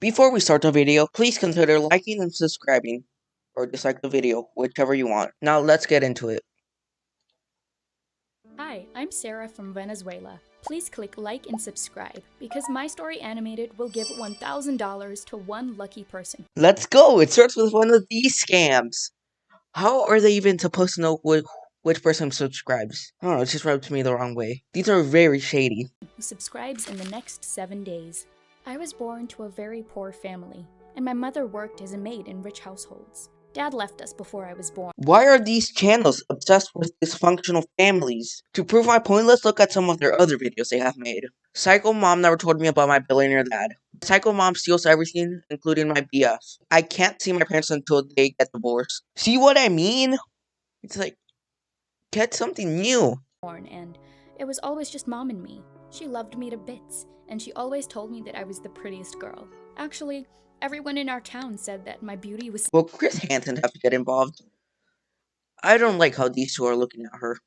Before we start the video, please consider liking and subscribing, or dislike the video, whichever you want. Now let's get into it. Hi, I'm Sarah from Venezuela. Please click like and subscribe, because My Story Animated will give $1,000 to one lucky person. Let's go! It starts with one of these scams. How are they even supposed to know which person subscribes? I don't know, it just rubs me the wrong way. These are very shady. Who subscribes in the next 7 days. I was born to a very poor family, and my mother worked as a maid in rich households. Dad left us before I was born. Why are these channels obsessed with dysfunctional families? To prove my point, let's look at some of their other videos they have made. Psycho Mom never told me about my billionaire dad. Psycho Mom steals everything, including my BF. I can't see my parents until they get divorced. See what I mean? It's like, get something new. And it was always just Mom and me. She loved me to bits, and she always told me that I was the prettiest girl. Actually, everyone in our town said that my beauty was Well, Chris Hansen have to get involved. I don't like how these two are looking at her.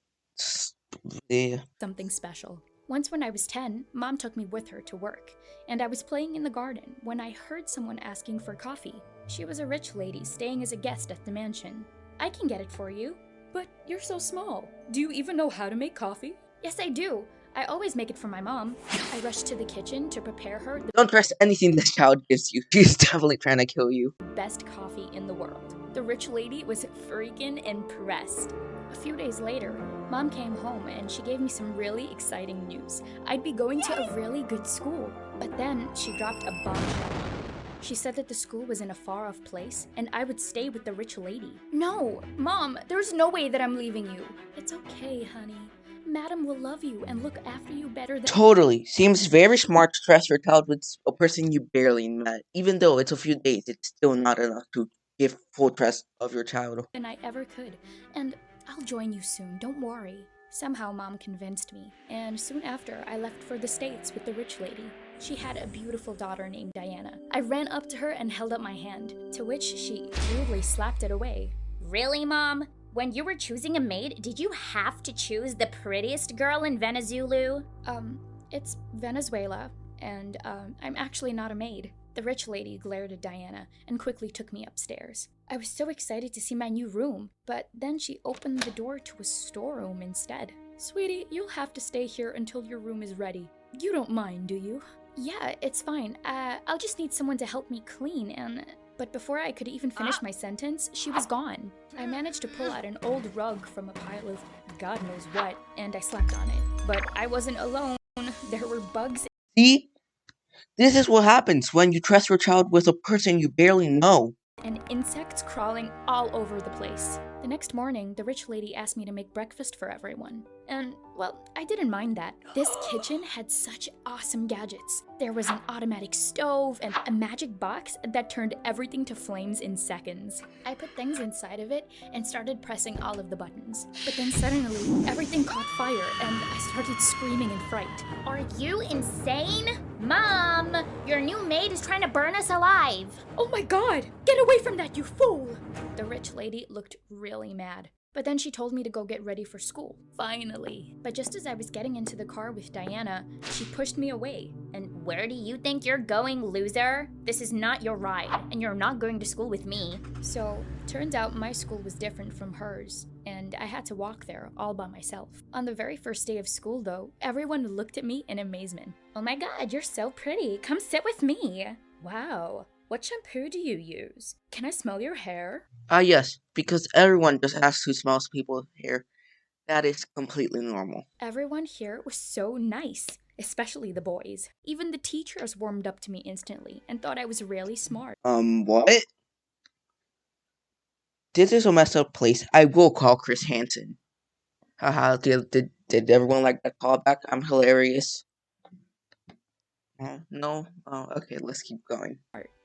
Yeah. something special. Once when I was 10, Mom took me with her to work, and I was playing in the garden when I heard someone asking for coffee. She was a rich lady staying as a guest at the mansion. I can get it for you. But you're so small. Do you even know how to make coffee? Yes, I do. I always make it for my mom. I rushed to the kitchen to prepare her the Don't trust anything this child gives you. She's definitely trying to kill you. best coffee in the world. The rich lady was freaking impressed. A few days later, Mom came home and she gave me some really exciting news. I'd be going to a really good school. But then she dropped a bombshell on me. She said that the school was in a far-off place and I would stay with the rich lady. No, Mom, there's no way that I'm leaving you. It's okay, honey. Madam will love you and look after you better than Totally. Seems very smart to trust your child with a person you barely met. Even though it's a few days, it's still not enough to give full trust of your child. I ever could. And I'll join you soon, don't worry. Somehow Mom convinced me, and soon after I left for the States with the rich lady. She had a beautiful daughter named Diana. I ran up to her and held up my hand, to which she rudely slapped it away. Really, Mom? When you were choosing a maid, did you have to choose the prettiest girl in Venezuela? It's Venezuela, and I'm actually not a maid. The rich lady glared at Diana and quickly took me upstairs. I was so excited to see my new room, but then she opened the door to a storeroom instead. Sweetie, you'll have to stay here until your room is ready. You don't mind, do you? Yeah, it's fine. I'll just need someone to help me clean and... But before I could even finish my sentence, she was gone. I managed to pull out an old rug from a pile of God knows what, and I slept on it. But I wasn't alone. There were bugs. See? This is what happens when you trust your child with a person you barely know. And insects crawling all over the place. The next morning, the rich lady asked me to make breakfast for everyone. And, well, I didn't mind that. This kitchen had such awesome gadgets. There was an automatic stove and a magic box that turned everything to flames in seconds. I put things inside of it and started pressing all of the buttons. But then suddenly, everything caught fire and I started screaming in fright. Are you insane? Mom, your new maid is trying to burn us alive. Oh my god! Get away from that, you fool! The rich lady looked really mad. But then she told me to go get ready for school. Finally. But just as I was getting into the car with Diana, she pushed me away. And where do you think you're going, loser? This is not your ride, and you're not going to school with me. So, turns out my school was different from hers, and I had to walk there all by myself. On the very first day of school, though, everyone looked at me in amazement. Oh my god, you're so pretty. Come sit with me. Wow. What shampoo do you use? Can I smell your hair? Yes, because everyone just asks who smells people's hair. That is completely normal. Everyone here was so nice, especially the boys. Even the teachers warmed up to me instantly and thought I was really smart. What? This is a messed up place. I will call Chris Hansen. Haha, did everyone like that callback? I'm hilarious. No? Oh, okay, let's keep going.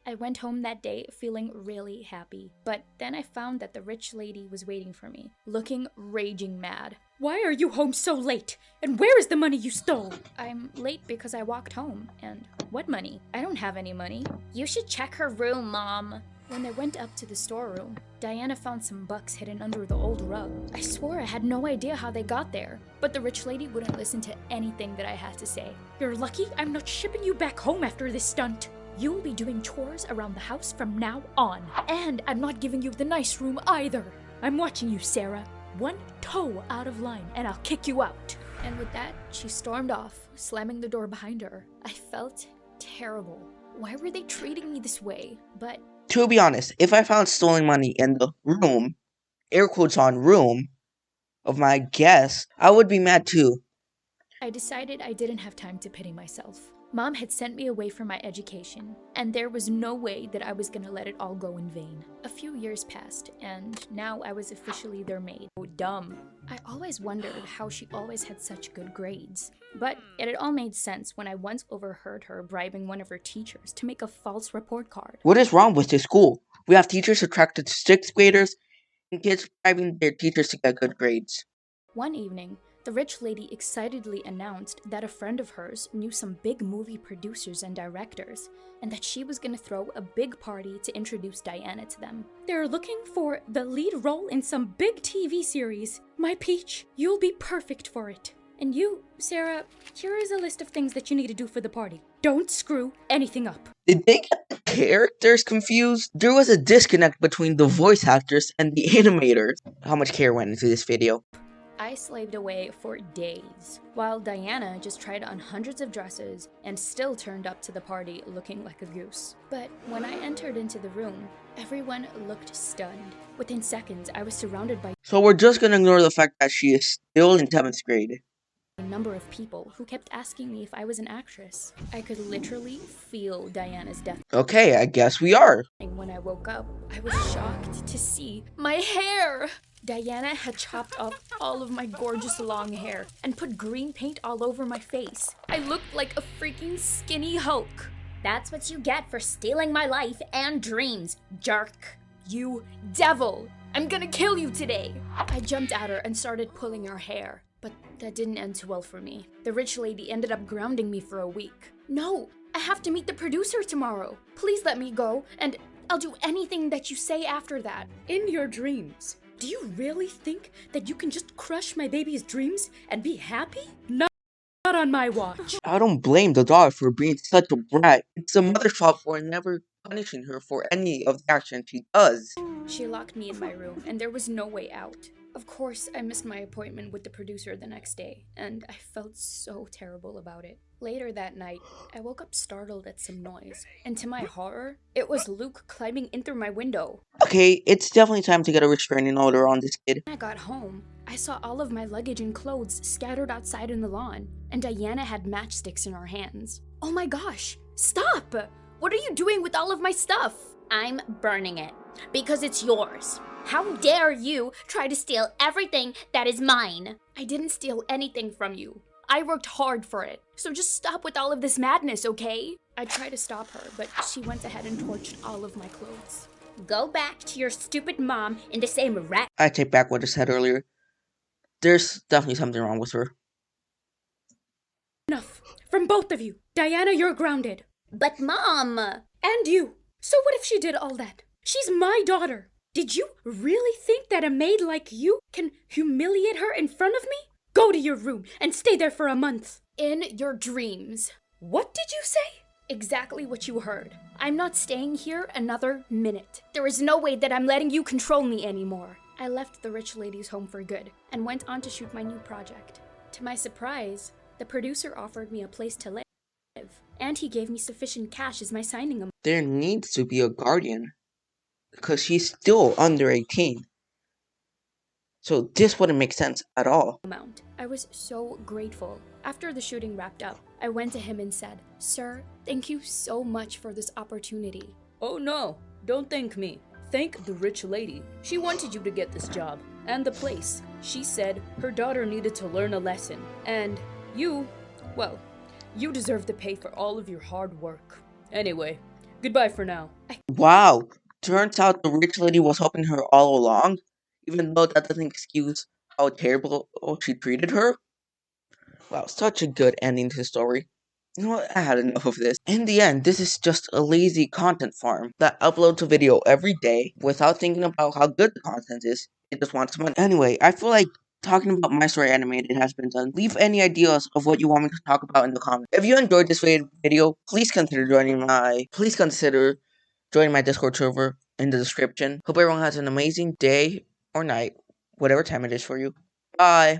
I went home that day feeling really happy, but then I found that the rich lady was waiting for me, looking raging mad. Why are you home so late? And where is the money you stole? I'm late because I walked home. And what money? I don't have any money. You should check her room, Mom. When I went up to the storeroom, Diana found some bucks hidden under the old rug. I swore I had no idea how they got there, but the rich lady wouldn't listen to anything that I had to say. You're lucky I'm not shipping you back home after this stunt. You'll be doing chores around the house from now on. And I'm not giving you the nice room either. I'm watching you, Sarah. One toe out of line and I'll kick you out. And with that, she stormed off, slamming the door behind her. I felt terrible. Why were they treating me this way? But To be honest, if I found stolen money in the room, air quotes on room, of my guest, I would be mad too. I decided I didn't have time to pity myself. Mom had sent me away for my education, and there was no way that I was gonna let it all go in vain. A few years passed, and now I was officially their maid. Oh, dumb. I always wondered how she always had such good grades. But it had all made sense when I once overheard her bribing one of her teachers to make a false report card. What is wrong with this school? We have teachers attracted to 6th graders and kids bribing their teachers to get good grades. One evening, the rich lady excitedly announced that a friend of hers knew some big movie producers and directors, and that she was gonna throw a big party to introduce Diana to them. They're looking for the lead role in some big TV series. My peach, you'll be perfect for it. And you, Sarah, here is a list of things that you need to do for the party. Don't screw anything up. Did they get the characters confused? There was a disconnect between the voice actors and the animators. How much care went into this video? I slaved away for days, while Diana just tried on hundreds of dresses and still turned up to the party looking like a goose. But when I entered into the room, everyone looked stunned. Within seconds, I was surrounded by So we're just gonna ignore the fact that she is still in 7th grade. a number of people who kept asking me if I was an actress. I could literally feel Diana's death. Okay, I guess we are. When I woke up, I was shocked to see my hair! Diana had chopped off all of my gorgeous long hair and put green paint all over my face. I looked like a freaking skinny Hulk. That's what you get for stealing my life and dreams, jerk. You devil! I'm gonna kill you today! I jumped at her and started pulling her hair, but that didn't end too well for me. The rich lady ended up grounding me for a week. No! I have to meet the producer tomorrow. Please let me go, and I'll do anything that you say after that. In your dreams. Do you really think that you can just crush my baby's dreams and be happy? Not on my watch. I don't blame the daughter for being such a brat. It's the mother's fault for never punishing her for any of the actions she does. She locked me in my room, and there was no way out. Of course, I missed my appointment with the producer the next day, and I felt so terrible about it. Later that night, I woke up startled at some noise, and to my horror, it was Luke climbing in through my window. Okay, it's definitely time to get a restraining order on this kid. When I got home, I saw all of my luggage and clothes scattered outside in the lawn, and Diana had matchsticks in her hands. Oh my gosh, stop! What are you doing with all of my stuff? I'm burning it because it's yours. How dare you try to steal everything that is mine? I didn't steal anything from you. I worked hard for it, so just stop with all of this madness, okay? I tried to stop her, but she went ahead and torched all of my clothes. Go back to your stupid mom in the same rat. I take back what I said earlier. There's definitely something wrong with her. Enough! From both of you! Diana, you're grounded! But Mom! And you! So what if she did all that? She's my daughter! Did you really think that a maid like you can humiliate her in front of me? Go to your room and stay there for a month. In your dreams. What did you say? Exactly what you heard. I'm not staying here another minute. There is no way that I'm letting you control me anymore. I left the rich lady's home for good and went on to shoot my new project. To my surprise, the producer offered me a place to live, and he gave me sufficient cash as my signing amount. There needs to be a guardian, because she's still under 18. So this wouldn't make sense at all. I was so grateful. After the shooting wrapped up, I went to him and said, "Sir, thank you so much for this opportunity." Oh no, don't thank me. Thank the rich lady. She wanted you to get this job and the place. She said her daughter needed to learn a lesson. And you, well, you deserve to pay for all of your hard work. Anyway, goodbye for now. Wow, turns out the rich lady was helping her all along, even though that doesn't excuse how terrible she treated her. Wow, such a good ending to the story. You know what, I had enough of this. In the end, this is just a lazy content farm that uploads a video every day without thinking about how good the content is. It just wants money. Anyway, I feel like talking about My Story Animated has been done. Leave any ideas of what you want me to talk about in the comments. If you enjoyed this video, please consider joining my Discord server in the description. Hope everyone has an amazing day or night, whatever time it is for you. Bye.